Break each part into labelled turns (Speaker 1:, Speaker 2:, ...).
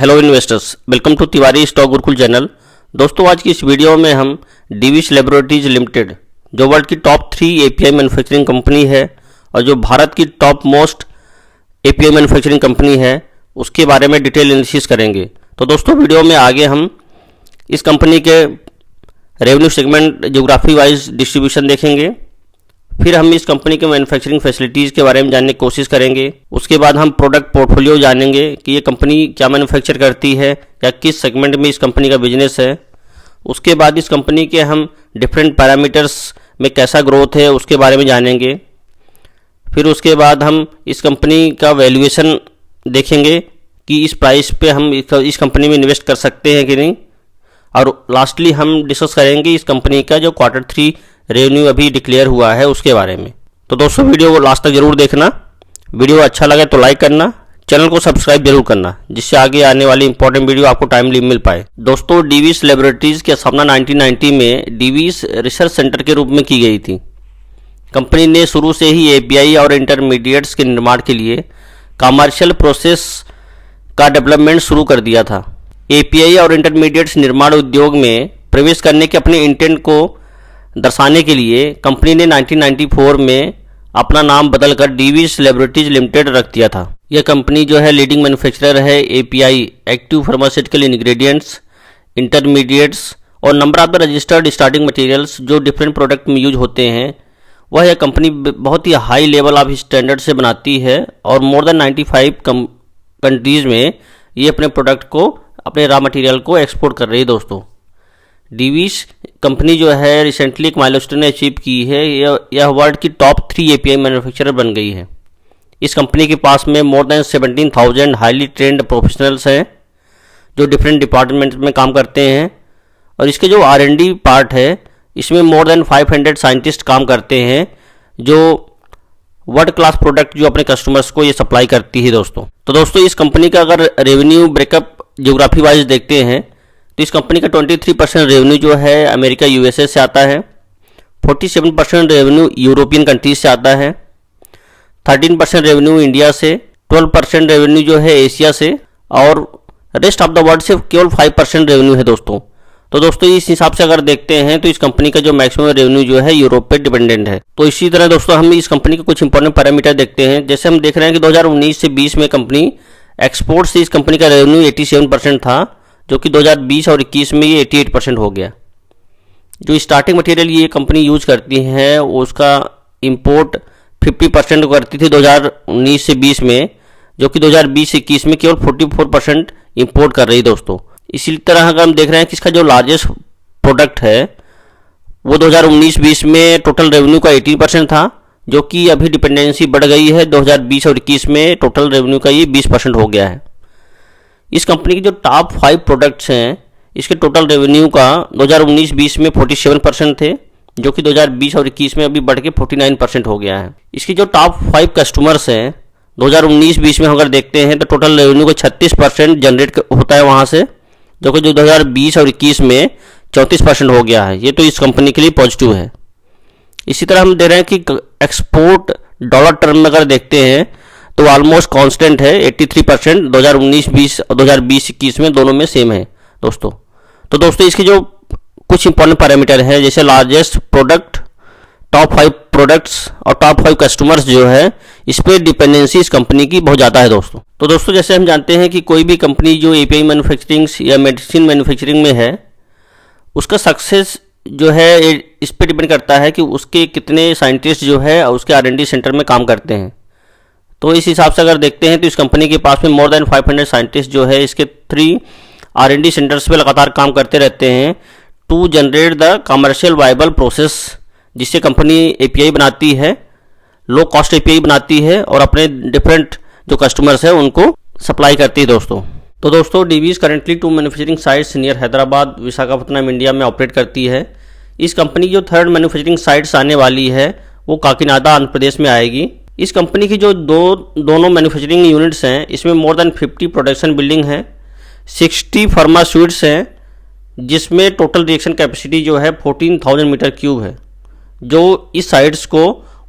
Speaker 1: Hello investors, welcome to Tiwari stock Gurukul channel. दोस्तों, आज की इस वीडियो में हम डिवीस लैबोरेटरीज लिमिटेड, जो वर्ल्ड की टॉप 3 एपीआई मैन्युफैक्चरिंग कंपनी है और जो भारत की top most API manufacturing company है, उसके बारे में डिटेल एनालिसिस करेंगे। तो दोस्तों, वीडियो में आगे हम इस कंपनी के revenue segment, geography wise distribution देखेंगे। फिर हम इस कंपनी के मैन्युफैक्चरिंग फैसिलिटीज़ के बारे में जानने की कोशिश करेंगे। उसके बाद हम प्रोडक्ट पोर्टफोलियो जानेंगे कि ये कंपनी क्या मैन्युफैक्चर करती है या किस सेगमेंट में इस कंपनी का बिजनेस है। उसके बाद इस कंपनी के हम डिफरेंट पैरामीटर्स में कैसा ग्रोथ है उसके बारे में जानेंगे। फिर उसके बाद हम इस कंपनी का वैल्यूएशन देखेंगे कि इस प्राइस पे हम इस कंपनी में इन्वेस्ट कर सकते हैं कि नहीं। और लास्टली हम डिस्कस करेंगे इस कंपनी का जो Q3 रेवेन्यू अभी डिक्लेयर हुआ है उसके बारे में। तो दोस्तों, वीडियो को लास्ट तक जरूर देखना। वीडियो अच्छा लगे तो लाइक करना, चैनल को सब्सक्राइब जरूर करना, जिससे आगे आने वाली इंपॉर्टेंट वीडियो आपको टाइमली मिल पाए। दोस्तों, डिवीस लैबोरेटरीज की स्थापना 1990 में डिवीस रिसर्च सेंटर के रूप में की गई थी। कंपनी ने शुरू से ही एपीआई और इंटरमीडिएट्स के निर्माण के लिए कमर्शियल प्रोसेस का डेवलपमेंट शुरू कर दिया था। एपीआई और इंटरमीडिएट्स निर्माण उद्योग में प्रवेश करने के अपने इंटेंट को दर्शाने के लिए कंपनी ने 1994 में अपना नाम बदलकर डिवीस लैबोरेटरीज लिमिटेड रख दिया था। यह कंपनी जो है लीडिंग मैन्युफैक्चरर है API, active pharmaceutical ingredients, intermediates और number of the registered starting materials जो डिफरेंट प्रोडक्ट में यूज होते हैं। वह यह कंपनी बहुत ही हाई लेवल ऑफ स्टैंडर्ड से बनाती है और मोर देन 95 कंट्रीज़ में ये अपने प्रोडक्ट को, अपने रॉ मटेरियल को एक्सपोर्ट कर रही है। दोस्तों, डिवीस कंपनी जो है रिसेंटली एक माइलस्टोन अचीव की है। यह वर्ल्ड की टॉप 3 एपीआई मैन्युफैक्चरर बन गई है। इस कंपनी के पास में more than 17,000 highly trend professionals हैं जो डिफरेंट डिपार्टमेंट्स में काम करते हैं। और इसके जो R&D पार्ट है, इसमें मोर देन 500 साइंटिस्ट काम करते हैं जो वर्ल्ड क्लास प्रोडक्ट जो अपने कस्टमर्स को ये सप्लाई करती है। दोस्तों, इस कंपनी का अगर रेवेन्यू ब्रेकअप ज्योग्राफी वाइज देखते हैं तो इस कंपनी का 23% रेवेन्यू जो है अमेरिका USA से आता है, 47% रेवेन्यू यूरोपियन कंट्रीज से आता है, 13% रेवेन्यू इंडिया से, 12% रेवेन्यू जो है एशिया से और रेस्ट ऑफ द वर्ल्ड से केवल 5% रेवेन्यू है। दोस्तों, इस हिसाब से अगर देखते हैं तो इस कंपनी का जो मैक्सिमम रेवेन्यू जो है यूरोप पे डिपेंडेंट है। तो इसी तरह दोस्तों, हम इस कंपनी के कुछ इंपॉर्टेंट पैरामीटर देखते हैं। जैसे हम देख रहे हैं कि 2019 से 20 में कंपनी एक्सपोर्ट से इस कंपनी का रेवेन्यू 87% था, जो कि 2020 और 21 में ये 88% हो गया। जो स्टार्टिंग मटेरियल ये कंपनी यूज करती है उसका इंपोर्ट 50% करती थी 2019 से 20 में, जो कि 2020 से 21 में केवल 44% इंपोर्ट कर रही है। दोस्तों, इसी तरह अगर हम देख रहे हैं कि इसका जो लार्जेस्ट प्रोडक्ट है वो 2019-20 में टोटल रेवेन्यू का 18% था, जो कि अभी डिपेंडेंसी बढ़ गई है। 2020 और 21 में टोटल रेवेन्यू का ये 20% हो गया है। इस कंपनी के जो टॉप 5 प्रोडक्ट्स हैं, इसके टोटल रेवेन्यू का 2019-20 में 47% थे, जो कि 2020 और 21 में अभी बढ़ के 49% हो गया है। इसकी जो टॉप 5 कस्टमर्स हैं 2019-20 में अगर देखते हैं तो टोटल रेवेन्यू का 36% जनरेट होता है वहाँ से, जो कि 2020 और 21 में 34% हो गया है। ये तो इस कंपनी के लिए पॉजिटिव है। इसी तरह हम दे रहे हैं कि एक्सपोर्ट डॉलर टर्म में अगर देखते हैं तो ऑलमोस्ट कांस्टेंट है, 83% 2019-20 और 2020-21 में दोनों में सेम है। दोस्तों, इसके जो कुछ इंपॉर्टेंट पैरामीटर हैं, जैसे लार्जेस्ट प्रोडक्ट, टॉप 5 प्रोडक्ट्स और टॉप 5 कस्टमर्स जो है, इस पर डिपेंडेंसी इस कंपनी की बहुत ज़्यादा है। दोस्तों, जैसे हम जानते हैं कि कोई भी कंपनी जो एपीआई मैन्युफैक्चरिंग या मेडिसिन मैन्युफैक्चरिंग में है, उसका सक्सेस जो है इस पर डिपेंड करता है कि उसके कितने साइंटिस्ट जो है उसके R&D सेंटर में काम करते हैं। तो इस हिसाब से अगर देखते हैं तो इस कंपनी के पास में मोर देन 500 साइंटिस्ट जो है इसके 3 R&D सेंटर्स पे लगातार काम करते रहते हैं to generate the commercial viable process, जिससे कंपनी एपीआई बनाती है, लो कॉस्ट एपीआई बनाती है और अपने डिफरेंट जो कस्टमर्स हैं उनको सप्लाई करती है। दोस्तों, Divi's currently 2 manufacturing sites near Hyderabad, Visakhapatnam India में ऑपरेट करती है। इस कंपनी की जो 3rd मैन्युफैक्चरिंग साइट्स आने वाली है वो काकीनाडा आंध्र प्रदेश में आएगी। इस कंपनी की जो दोनों मैन्युफैक्चरिंग यूनिट्स हैं, इसमें मोर देन 50 प्रोडक्शन बिल्डिंग है, 60 फार्मास्यूट्स हैं, जिसमें टोटल रिएक्शन कैपेसिटी जो है 14,000 मीटर क्यूब है, जो इस साइट्स को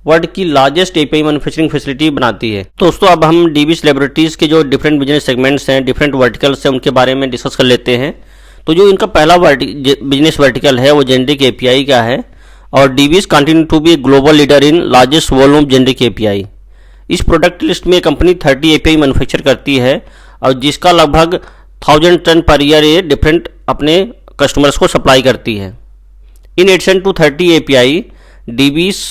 Speaker 1: वर्ल्ड की लार्जेस्ट एपीआई मैन्युफैक्चरिंग फैसिलिटी बनाती है। दोस्तों अब हम डीवीस लैबोरेटरीज के जो डिफरेंट बिजनेस सेगमेंट्स हैं, डिफरेंट वर्टिकल्स हैं, उनके बारे में डिस्कस कर लेते हैं। तो जो इनका पहला बिजनेस वर्टिकल है वो जेनेरिक एपीआई का है और Divi's continue to be global leader in largest volume generic API. इस प्रोडक्ट लिस्ट में कंपनी 30 एपीआई मैन्युफैक्चर करती है और जिसका लगभग 1000 टन पर ईयर ये डिफरेंट अपने कस्टमर्स को सप्लाई करती है। इन एडिशन टू 30 एपीआई डीवीस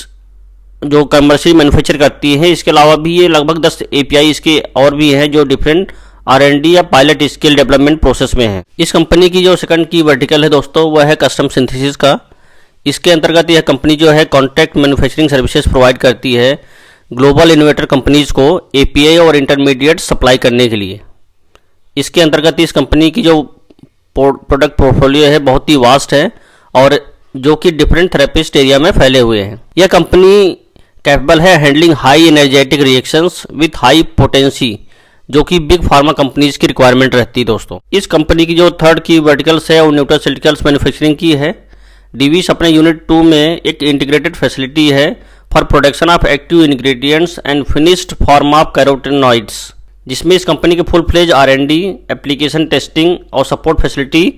Speaker 1: जो कमर्शियल मैन्युफैक्चर करती है, इसके अलावा भी ये लगभग 10 एपीआई इसके और भी हैं जो डिफरेंट R&D या पायलट स्केल डेवलपमेंट प्रोसेस में है। इस कंपनी की जो सेकंड की वर्टिकल है दोस्तों वह है कस्टम सिंथेसिस का। इसके अंतर्गत यह कंपनी जो है कॉन्ट्रैक्ट मैन्युफैक्चरिंग सर्विसेज प्रोवाइड करती है ग्लोबल इनोवेटर कंपनीज को एपीआई और इंटरमीडिएट सप्लाई करने के लिए। इसके अंतर्गत इस कंपनी की जो प्रोडक्ट पोर्टफोलियो है बहुत ही वास्ट है और जो कि डिफरेंट थेरेपिस्ट एरिया में फैले हुए हैं। यह कंपनी कैपेबल है handling high energetic reactions with high potency, जो कि बिग फार्मा कंपनीज की रिक्वायरमेंट रहती है। दोस्तों इस कंपनी की जो थर्ड की वर्टिकल्स है वो न्यूट्रास्यूटिकल्स मैन्युफैक्चरिंग की है। डीवीस अपने यूनिट 2 में एक इंटीग्रेटेड फैसिलिटी है for production of active ingredients and finished form of carotenoids, जिसमें इस कंपनी के full fledge R&D, application testing और support facility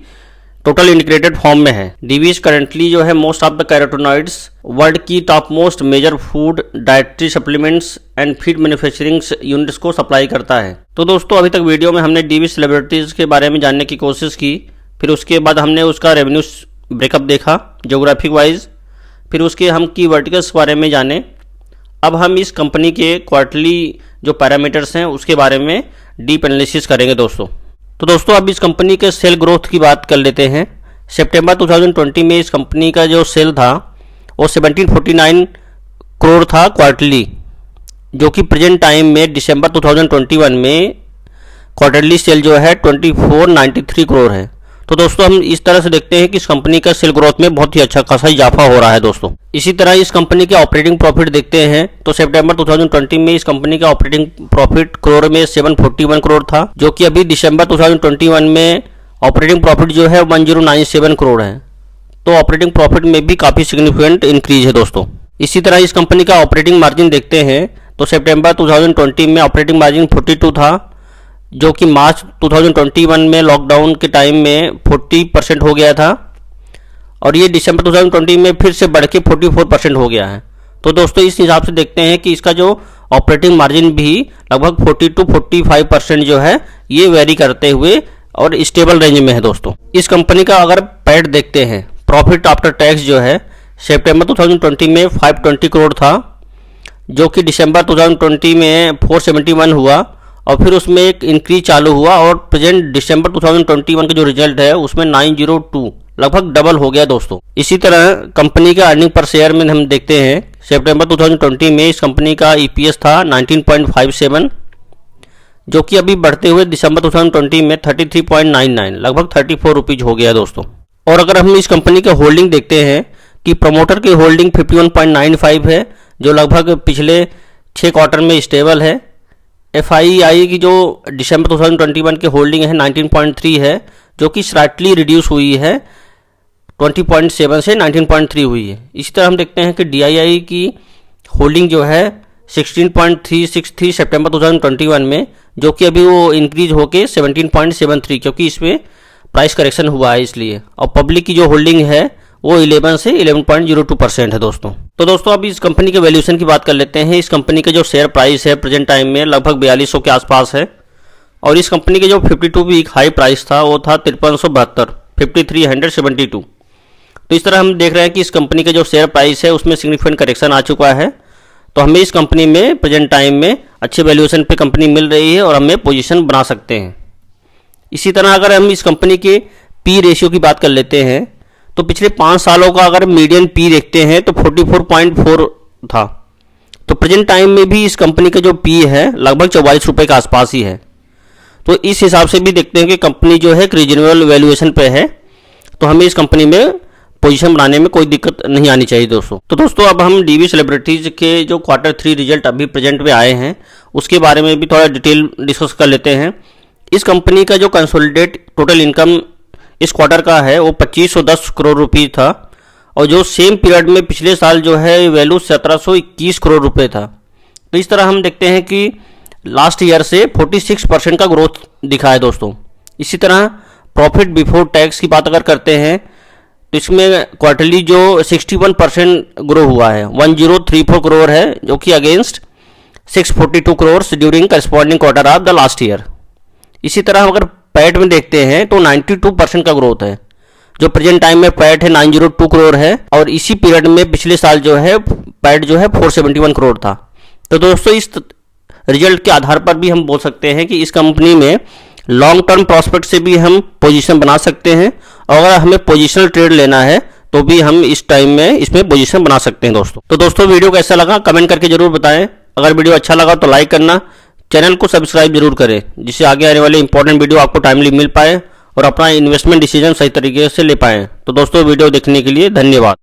Speaker 1: total integrated form में है। डीवीस करंटली जो है most of the carotenoids world की top most major food, dietary supplements and feed manufacturing units को सप्लाई करता है। तो दोस्तों अभी तक वीडियो में हमने डीवीस लैबोरेटरीज के बारे में जानने की कोशिश की, फिर उसके बाद हमने उसका रेवेन्यू ब्रेकअप देखा ज्योग्राफिक वाइज, फिर उसके हम की वर्टिकल्स के बारे में जाने। अब हम इस कंपनी के क्वार्टरली जो पैरामीटर्स हैं उसके बारे में डीप एनालिसिस करेंगे दोस्तों। तो दोस्तों अब इस कंपनी के सेल ग्रोथ की बात कर लेते हैं। सितंबर 2020 में इस कंपनी का जो सेल था वो 1749 करोड़ था क्वार्टरली, जो कि प्रेजेंट टाइम में दिसंबर 2021 में क्वार्टरली सेल जो है 2493 करोड़ है। तो दोस्तों हम इस तरह से देखते हैं कि इस कंपनी का सेल ग्रोथ में बहुत ही अच्छा खासा इजाफा हो रहा है दोस्तों। इसी तरह इस कंपनी के ऑपरेटिंग प्रॉफिट देखते हैं तो सितंबर 2020 में इस कंपनी का ऑपरेटिंग प्रॉफिट करोड़ में 741 करोड़ था, जो कि अभी दिसंबर 2021 में ऑपरेटिंग प्रॉफिट जो है 1097 करोड़ है। तो ऑपरेटिंग प्रॉफिट में भी काफ़ी सिग्निफिकेंट इंक्रीज है दोस्तों। इसी तरह इस कंपनी का ऑपरेटिंग मार्जिन देखते हैं तो सितंबर 2020 में ऑपरेटिंग मार्जिन 42 था, जो कि मार्च 2021 में लॉकडाउन के टाइम में 40% हो गया था और ये दिसंबर 2020 में फिर से बढ़ के 44% हो गया है। तो दोस्तों इस हिसाब से देखते हैं कि इसका जो ऑपरेटिंग मार्जिन भी लगभग 40 to 45% जो है ये वेरी करते हुए और स्टेबल रेंज में है दोस्तों। इस कंपनी का अगर पैट देखते हैं, प्रॉफिट आफ्टर टैक्स जो है सितंबर 2020 में 520 करोड़ था, जो कि दिसंबर 2020 में 471 हुआ और फिर उसमें एक इंक्रीज चालू हुआ और प्रेजेंट दिसंबर 2021 का जो रिजल्ट है उसमें 902 लगभग डबल हो गया दोस्तों। इसी तरह कंपनी का अर्निंग पर शेयर में हम देखते हैं सितंबर 2020 में इस कंपनी का EPS था 19.57, जो कि अभी बढ़ते हुए दिसंबर 2020 में 33.99 लगभग 34 रुपीज हो गया दोस्तों। और अगर हम इस कंपनी के होल्डिंग देखते हैं कि प्रमोटर की होल्डिंग 51.95 है, जो लगभग पिछले 6 क्वार्टर में स्टेबल है। FII की जो दिसंबर 2021 की होल्डिंग है 19.3 है, जो कि स्लाइटली रिड्यूस हुई है 20.7 से 19.3 हुई है। इसी तरह हम देखते हैं कि DII की होल्डिंग जो है 16.36 थी सितंबर 2021 में, जो कि अभी वो इंक्रीज होके 17.73, क्योंकि इसमें प्राइस करेक्शन हुआ है इसलिए। और पब्लिक की जो होल्डिंग है वो 11 से 11.02% है दोस्तों। तो दोस्तों अब इस कंपनी के वैल्यूएशन की बात कर लेते हैं। इस कंपनी का जो शेयर प्राइस है प्रेजेंट टाइम में लगभग 4200 के आसपास है और इस कंपनी के जो 52 वीक हाई प्राइस था वो था 5372 5372। तो इस तरह हम देख रहे हैं कि इस कंपनी का जो शेयर प्राइस है उसमें सिग्निफिकेंट करेक्शन आ चुका है। तो हमें इस कंपनी में प्रेजेंट टाइम में अच्छे वैल्यूएशन पे कंपनी मिल रही है और हमें पोजीशन बना सकते हैं। इसी तरह अगर हम इस कंपनी के P रेशियो की बात कर लेते हैं तो पिछले 5 सालों का अगर मीडियन P देखते हैं तो 44.4 था। तो प्रेजेंट टाइम में भी इस कंपनी का जो P है लगभग 44 रुपये के आसपास ही है। तो इस हिसाब से भी देखते हैं कि कंपनी जो है एक रीजनेबल वैल्यूएशन पे है, तो हमें इस कंपनी में पोजीशन बनाने में कोई दिक्कत नहीं आनी चाहिए दोस्तों। तो दोस्तों अब हम डीवीस लैबोरेटरीज के जो Q3 रिजल्ट अभी प्रेजेंट में आए हैं उसके बारे में भी थोड़ा डिटेल डिस्कस कर लेते हैं। इस कंपनी का जो कंसोलिडेट टोटल इनकम इस क्वार्टर का है वो 2510 करोड़ रुपये था और जो सेम पीरियड में पिछले साल जो है वैल्यू 1721 करोड़ रुपए था। तो इस तरह हम देखते हैं कि लास्ट ईयर से 46% का ग्रोथ दिखा है दोस्तों। इसी तरह प्रॉफिट बिफोर टैक्स की बात अगर करते हैं तो इसमें क्वार्टरली जो 61% ग्रो हुआ है, 1034 करोड़ है, जो कि against 642 crore during corresponding quarter of the last year. इसी तरह हम अगर पैट में देखते हैं तो 92% का ग्रोथ है। जो प्रेजेंट टाइम में पैट है 902 करोड़ है, और इसी पीरियड में पिछले साल जो है पैट जो है 471 करोड़ था। तो दोस्तों इस रिजल्ट के आधार पर भी हम बोल सकते हैं कि इस कंपनी में लॉन्ग टर्म प्रॉस्पेक्ट से भी हम पोजीशन बना सकते हैं, और अगर हमें पोजीशनल ट्रेड लेना है तो भी हम इस टाइम में इसमें पोजीशन बना सकते हैं दोस्तों। तो दोस्तों वीडियो कैसा लगा कमेंट करके जरूर बताएं। अगर वीडियो अच्छा लगा तो लाइक करना, चैनल को सब्सक्राइब जरूर करें, जिससे आगे आने वाले इंपॉर्टेंट वीडियो आपको टाइमली मिल पाए और अपना इन्वेस्टमेंट डिसीजन सही तरीके से ले पाएं। तो दोस्तों वीडियो देखने के लिए धन्यवाद।